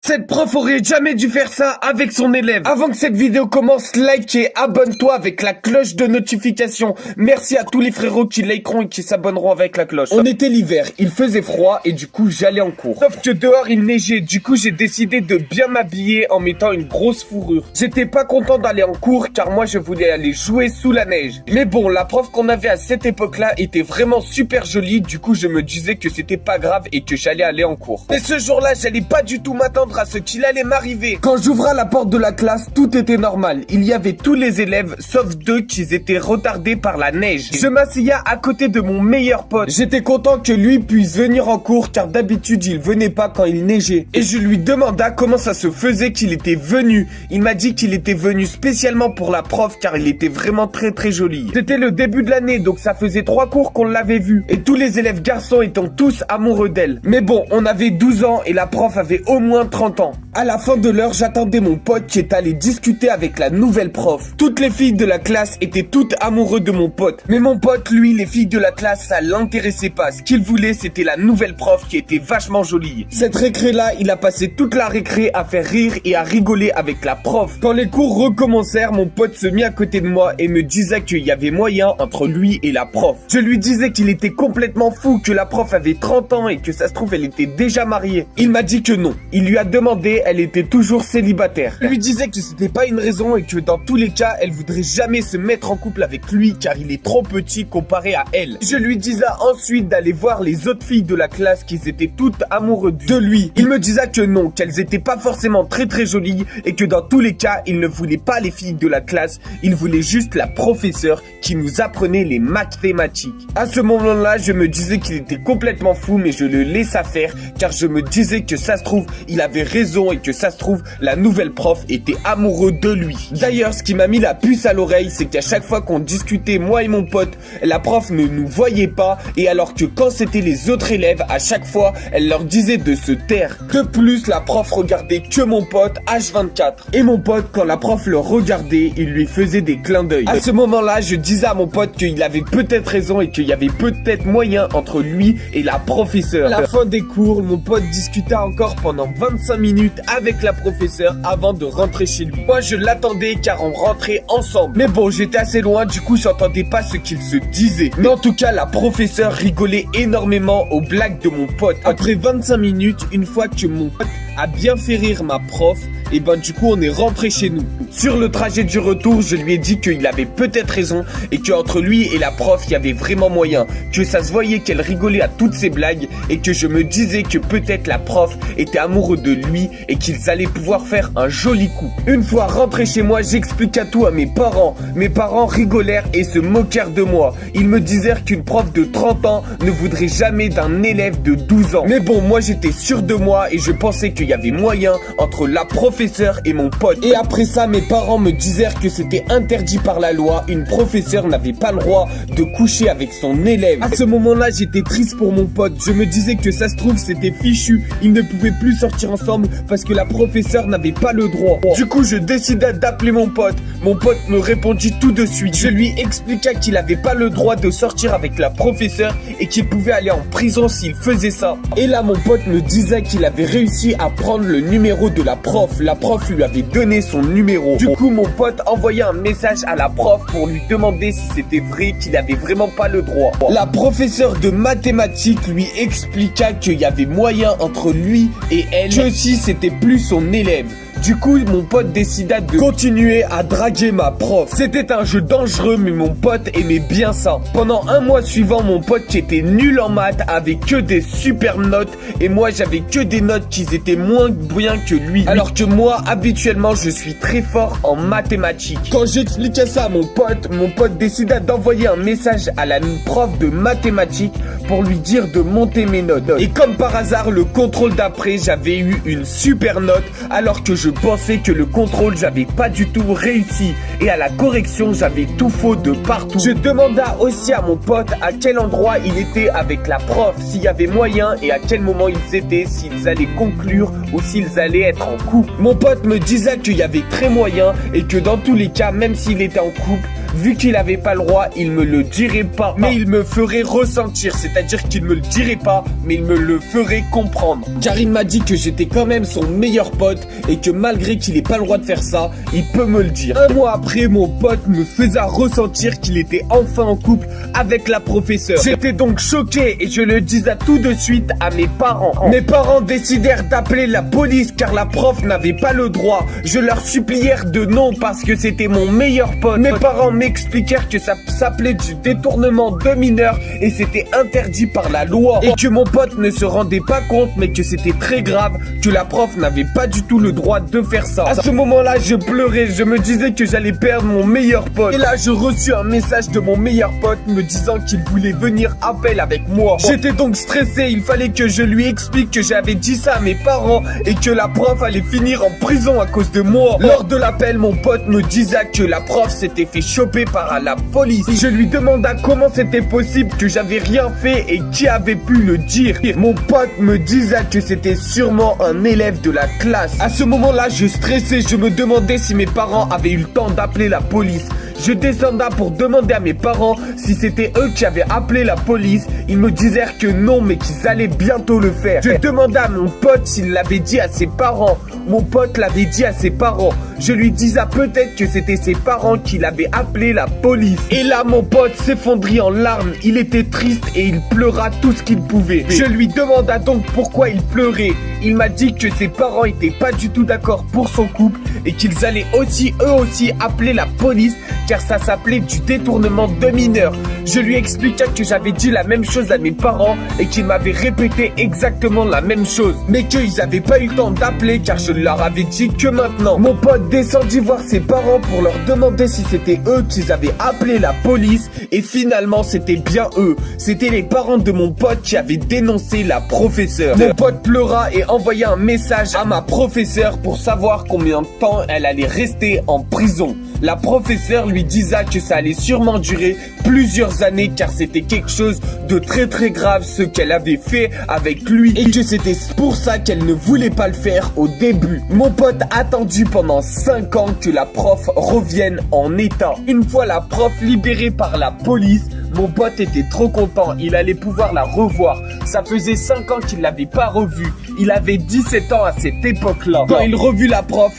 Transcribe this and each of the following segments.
Cette prof aurait jamais dû faire ça avec son élève. Avant que cette vidéo commence, like et abonne-toi avec la cloche de notification. Merci à tous les frérots qui likeront et qui s'abonneront avec la cloche. On était l'hiver, il faisait froid et du coup j'allais en cours. Sauf que dehors il neigeait, du coup j'ai décidé de bien m'habiller en mettant une grosse fourrure. J'étais pas content d'aller en cours car moi je voulais aller jouer sous la neige. Mais bon, la prof qu'on avait à cette époque-là était vraiment super jolie, du coup je me disais que c'était pas grave et que j'allais aller en cours. Mais ce jour-là, j'allais pas du tout m'attendre à ce qu'il allait m'arriver. Quand j'ouvrais la porte de la classe, tout était normal. Il y avait tous les élèves, sauf deux qui étaient retardés par la neige. Je m'asseyais à côté de mon meilleur pote. J'étais content que lui puisse venir en cours car d'habitude il venait pas quand il neigeait. Et je lui demanda comment ça se faisait qu'il était venu. Il m'a dit qu'il était venu spécialement pour la prof car il était vraiment très joli. C'était le début de l'année donc ça faisait 3 cours qu'on l'avait vu. Et tous les élèves garçons étant tous amoureux d'elle. Mais bon, on avait 12 ans et la prof avait au moins 30 ans. À la fin de l'heure, j'attendais mon pote qui est allé discuter avec la nouvelle prof. Toutes les filles de la classe étaient toutes amoureuses de mon pote. Mais mon pote, lui, les filles de la classe, ça l'intéressait pas. Ce qu'il voulait, c'était la nouvelle prof qui était vachement jolie. Cette récré-là, il a passé toute la récré à faire rire et à rigoler avec la prof. Quand les cours recommencèrent, mon pote se mit à côté de moi et me disait qu'il y avait moyen entre lui et la prof. Je lui disais qu'il était complètement fou, que la prof avait 30 ans et que ça se trouve, elle était déjà mariée. Il m'a dit que non. Il lui a demandé, elle était toujours célibataire. Je lui disais que c'était pas une raison et que dans tous les cas, elle voudrait jamais se mettre en couple avec lui car il est trop petit comparé à elle. Je lui disais ensuite d'aller voir les autres filles de la classe qui étaient toutes amoureuses de lui. Il me disait que non, qu'elles étaient pas forcément très jolies et que dans tous les cas, il ne voulait pas les filles de la classe, il voulait juste la professeure qui nous apprenait les mathématiques. À ce moment-là, je me disais qu'il était complètement fou mais je le laissais faire car je me disais que ça se trouve, il avait raison et que ça se trouve, la nouvelle prof était amoureuse de lui. D'ailleurs, ce qui m'a mis la puce à l'oreille, c'est qu'à chaque fois qu'on discutait, moi et mon pote, la prof ne nous voyait pas et alors que quand c'était les autres élèves, à chaque fois, elle leur disait de se taire. De plus, la prof regardait que mon pote H24. Et mon pote, quand la prof le regardait, il lui faisait des clins d'œil. À ce moment-là, je disais à mon pote qu'il avait peut-être raison et qu'il y avait peut-être moyen entre lui et la professeure. À la fin des cours, mon pote discuta encore pendant 25 minutes avec la professeure avant de rentrer chez lui. Moi, je l'attendais car on rentrait ensemble. Mais bon, j'étais assez loin, du coup, j'entendais pas ce qu'il se disait. Mais en tout cas, la professeure rigolait énormément aux blagues de mon pote. Après 25 minutes, une fois que mon pote a bien fait rire ma prof, et ben du coup on est rentré chez nous. Sur le trajet du retour, je lui ai dit qu'il avait peut-être raison et qu'entre lui et la prof il y avait vraiment moyen, que ça se voyait qu'elle rigolait à toutes ses blagues et que je me disais que peut-être la prof était amoureuse de lui et qu'ils allaient pouvoir faire un joli coup. Une fois rentré chez moi, j'expliquai tout à mes parents. Mes parents rigolèrent et se moquèrent de moi. Ils me disèrent qu'une prof de 30 ans ne voudrait jamais d'un élève de 12 ans. Mais bon, moi j'étais sûr de moi et je pensais qu'il y avait moyen entre la professeure et mon pote. Et après ça, mes parents me disèrent que c'était interdit par la loi. Une professeure n'avait pas le droit de coucher avec son élève. À ce moment-là, j'étais triste pour mon pote. Je me disais que ça se trouve, c'était fichu. Ils ne pouvaient plus sortir ensemble parce que la professeure n'avait pas le droit. Du coup, je décidai d'appeler mon pote. Mon pote me répondit tout de suite. Je lui expliqua qu'il n'avait pas le droit de sortir avec la professeure et qu'il pouvait aller en prison s'il faisait ça. Et là, mon pote me disait qu'il avait réussi à prendre le numéro de la prof. La prof lui avait donné son numéro. Du coup, mon pote envoya un message à la prof pour lui demander si c'était vrai qu'il avait vraiment pas le droit. La professeure de mathématiques lui expliqua qu'il y avait moyen entre lui et elle, que si c'était plus son élève. Du coup, mon pote décida de continuer à draguer ma prof. C'était un jeu dangereux, mais mon pote aimait bien ça. Pendant un mois suivant, mon pote qui était nul en maths avait que des super notes et moi j'avais que des notes qui étaient moins bien que lui. Alors que moi, habituellement, je suis très fort en mathématiques. Quand j'expliquais ça à mon pote décida d'envoyer un message à la prof de mathématiques pour lui dire de monter mes notes. Et comme par hasard, le contrôle d'après, j'avais eu une super note alors que je pensais que le contrôle j'avais pas du tout réussi et à la correction j'avais tout faux de partout. Je demanda aussi à mon pote à quel endroit il était avec la prof, s'il y avait moyen et à quel moment ils étaient, s'ils allaient conclure ou s'ils allaient être en couple. Mon pote me disait qu'il y avait très moyen et que dans tous les cas, même s'il était en couple, vu qu'il avait pas le droit, il me le dirait pas, mais il me ferait ressentir, c'est-à-dire qu'il me le dirait pas, mais il me le ferait comprendre. Car il m'a dit que j'étais quand même son meilleur pote et que malgré qu'il ait pas le droit de faire ça, il peut me le dire. Un mois après, mon pote me faisait ressentir qu'il était enfin en couple avec la professeure. J'étais donc choqué et je le disais tout de suite à mes parents. Mes parents décidèrent d'appeler la police car la prof n'avait pas le droit. Je leur supplièrent de non parce que c'était mon meilleur pote. Mes parents m'expliquèrent que ça s'appelait du détournement de mineurs et c'était interdit par la loi. Et que mon pote ne se rendait pas compte mais que c'était très grave, que la prof n'avait pas du tout le droit de faire ça. À ce moment-là, je pleurais, je me disais que j'allais perdre mon meilleur pote. Et là, je reçus un message de mon meilleur pote me disant qu'il voulait venir à appel avec moi. J'étais donc stressé, il fallait que je lui explique que j'avais dit ça à mes parents et que la prof allait finir en prison à cause de moi. Lors de l'appel, mon pote me disait que la prof s'était fait choper par la police. Je lui demanda comment c'était possible, que j'avais rien fait et qui avait pu le dire. Mon pote me disait que c'était sûrement un élève de la classe. À ce moment-là, je stressais, je me demandais si mes parents avaient eu le temps d'appeler la police. Je descendais pour demander à mes parents si c'était eux qui avaient appelé la police. Ils me disèrent que non, mais qu'ils allaient bientôt le faire. Je demandais à mon pote s'il l'avait dit à ses parents. Mon pote l'avait dit à ses parents. Je lui disais peut-être que c'était ses parents qui l'avaient appelé la police. Et là, mon pote s'effondrit en larmes. Il était triste et il pleura tout ce qu'il pouvait. Je lui demanda donc pourquoi il pleurait. Il m'a dit que ses parents étaient pas du tout d'accord pour son couple et qu'ils allaient aussi, eux aussi, appeler la police car ça s'appelait du détournement de mineurs. Je lui expliquai que j'avais dit la même chose à mes parents et qu'ils m'avaient répété exactement la même chose. Mais qu'ils n'avaient pas eu le temps d'appeler car je leur avais dit que maintenant. Mon pote descendit voir ses parents pour leur demander si c'était eux qui avaient appelé la police et finalement c'était bien eux. C'était les parents de mon pote qui avaient dénoncé la professeure. Mon pote pleura et envoya un message à ma professeure pour savoir combien de temps elle allait rester en prison. La professeure lui disait que ça allait sûrement durer plusieurs années car c'était quelque chose de très très grave ce qu'elle avait fait avec lui et que c'était pour ça qu'elle ne voulait pas le faire au début. Mon pote attendu pendant 5 ans que la prof revienne en état. Une fois la prof libérée par la police, mon pote était trop content, il allait pouvoir la revoir. Ça faisait 5 ans qu'il l'avait pas revue. Il avait 17 ans à cette époque-là. Quand il revit la prof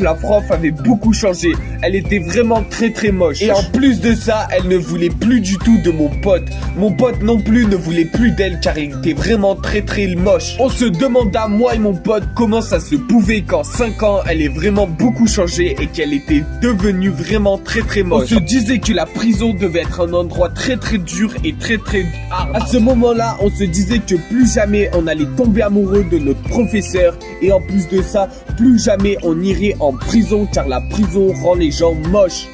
avait beaucoup changé. Elle était vraiment très très moche. Et en plus de ça, elle ne voulait plus du tout de mon pote. Mon pote non plus ne voulait plus d'elle car il était vraiment très très moche. On se demanda, moi et mon pote, comment ça se pouvait qu'en 5 ans, elle ait vraiment beaucoup changé et qu'elle était devenue vraiment très très moche. On se disait que la prison devait être un endroit très très dur et très très hard. À ce moment-là, on se disait que plus jamais on allait tomber amoureux de notre professeur et en plus de ça, plus jamais on irait en prison car la prison rend les gens moches.